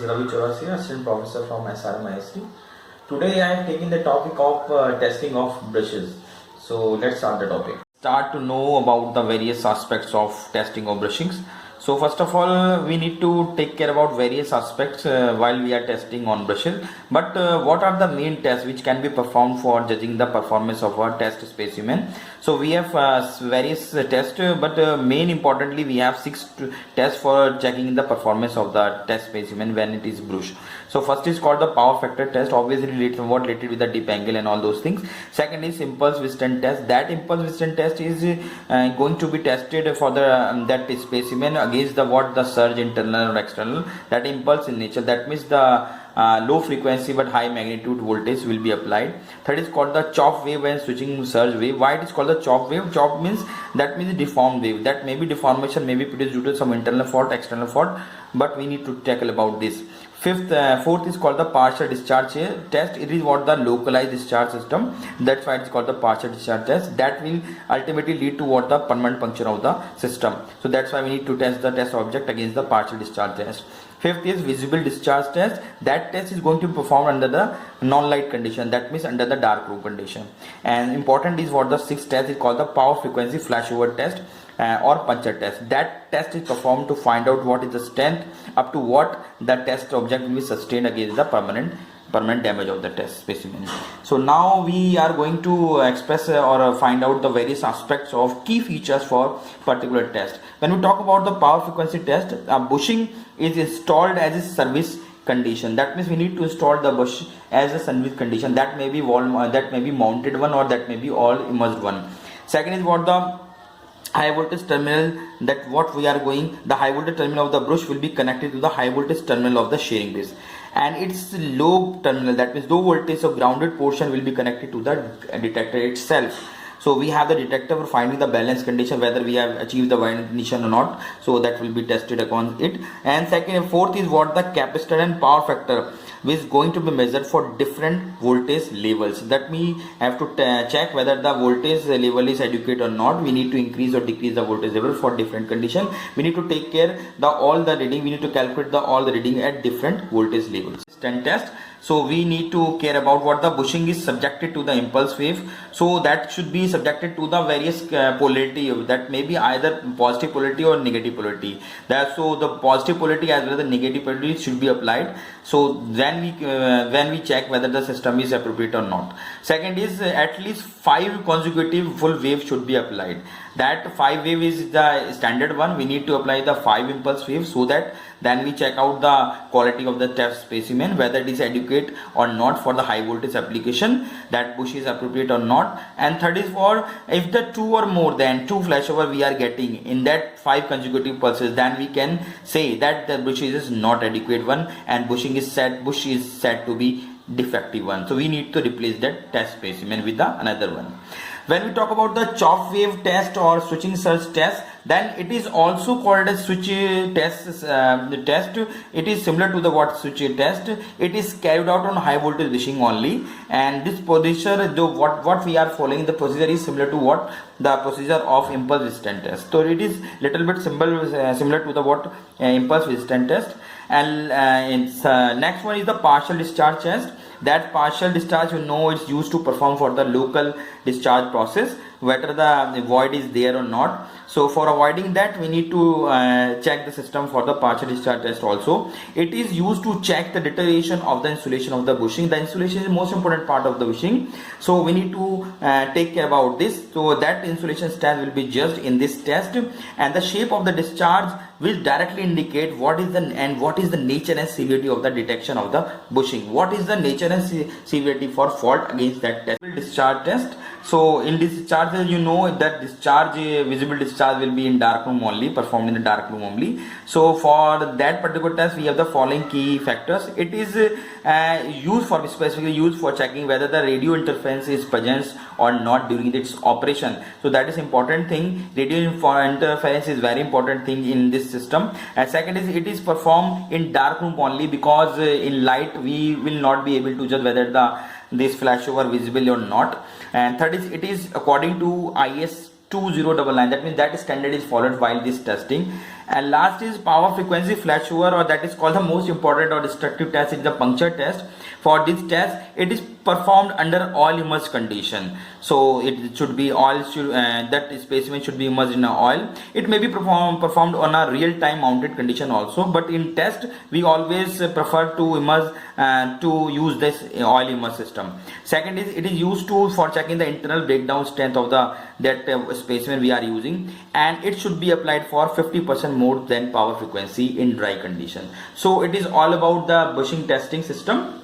Ravi Chaurasia, Assistant Professor from SRM IST. Today I am taking the topic of testing of brushes. So let's start the topic. Start to know about the various aspects of testing of brushings. So first of all, we need to take care about various aspects while we are testing on brushes. But what are the main tests which can be performed for judging the performance of our test specimen? So we have various tests, but main importantly we have 6 tests for checking the performance of the test specimen when it is brushed. So first is called the power factor test, obviously related with the dip angle and all those things. Second is impulse withstand test. That impulse withstand test is going to be tested for the that specimen against the the surge, internal or external, that impulse in nature. That means the low frequency but high magnitude voltage will be applied. Third is called the chop wave when switching surge wave. Why it is called the chop wave? Chop means deformed wave. That may be deformation may be produced due to some internal fault, external fault, but we need to tackle about this. Fourth is called the partial discharge test. It is the localized discharge system. That's why it's called the partial discharge test. That will ultimately lead to the permanent puncture of the system. So that's why we need to test the test object against the partial discharge test. Fifth is visible discharge test. That test is going to be performed under the non-light condition. That means under the dark room condition. And important is the sixth test is called the power frequency flashover test. Or puncture test. That test is performed to find out what is the strength up to what the test object will be sustained against the permanent damage of the test specimen. So now we are going to express or find out the various aspects of key features for particular test. When we talk about the power frequency test, bushing is installed as a service condition. That means we need to install the bush as a service condition. That may be that may be mounted one, or that may be all immersed one. Second is the high voltage terminal, that the high voltage terminal of the brush will be connected to the high voltage terminal of the shearing base, and its low terminal, that means low voltage of grounded portion, will be connected to the detector itself. So we have the detector for finding the balance condition, whether we have achieved the wiring condition or not. So that will be tested upon it. And fourth is the capacitor and power factor, which is going to be measured for different voltage levels. That we have to check whether the voltage level is adequate or not. We need to increase or decrease the voltage level for different condition. We need to take care all the reading. We need to calculate all the reading at different voltage levels. Test. So we need to care about what the bushing is subjected to the impulse wave. So that should be subjected to the various polarity, that may be either positive polarity or negative polarity. So the positive polarity as well as the negative polarity should be applied. So then when we check whether the system is appropriate or not. Second is at least 5 consecutive full waves should be applied. That 5 wave is the standard one. We need to apply the 5 impulse waves, so that then we check out the quality of the test specimen, whether it is adequate or not for the high voltage application, that bush is appropriate or not. And third is if the 2 or more than 2 flashover we are getting in that 5 consecutive pulses, then we can say that the bush is not adequate one, and bush is said to be defective one. So we need to replace that test specimen with another one. When we talk about the chop wave test or switching surge test, then it is also called a switch test. It is similar to the switch test. It is carried out on high voltage bushing only, and this procedure, what we are following, the procedure is similar to the procedure of impulse withstand test. So it is little bit similar to the impulse withstand test. And next one is the partial discharge test. That partial discharge, it's used to perform for the local discharge process, whether the void is there or not. So for avoiding that, we need to check the system for the partial discharge test also. It is used to check the deterioration of the insulation of the bushing. The insulation is the most important part of the bushing, so we need to take care about this. So that insulation status will be judged in this test, and the shape of the discharge will directly indicate what is the nature and severity of the detection of the bushing. What is the nature and severity for fault against that test. Discharge test. So in discharge, that visible discharge will be in dark room only, performed in the dark room only. So for that particular test, we have the following key factors. It is specifically used for checking whether the radio interference is present or not during its operation. So that is important thing. Radio interference is very important thing in this system. And second is it is performed in dark room only, because in light we will not be able to judge whether this flashover visible or not. And third is it is according to IS 2099. That means that standard is followed while this testing. And last is power frequency flashover, or that is called the most important or destructive test, is the puncture test. For this test, it is performed under oil immerse condition. So it should be oil, that specimen should be immersed in oil. It may be performed on a real time mounted condition also, but in test we always prefer to immerse to use this oil immerse system. Second is, it is used for checking the internal breakdown strength of that specimen we are using, and it should be applied for 50% more than power frequency in dry condition. So it is all about the bushing testing system.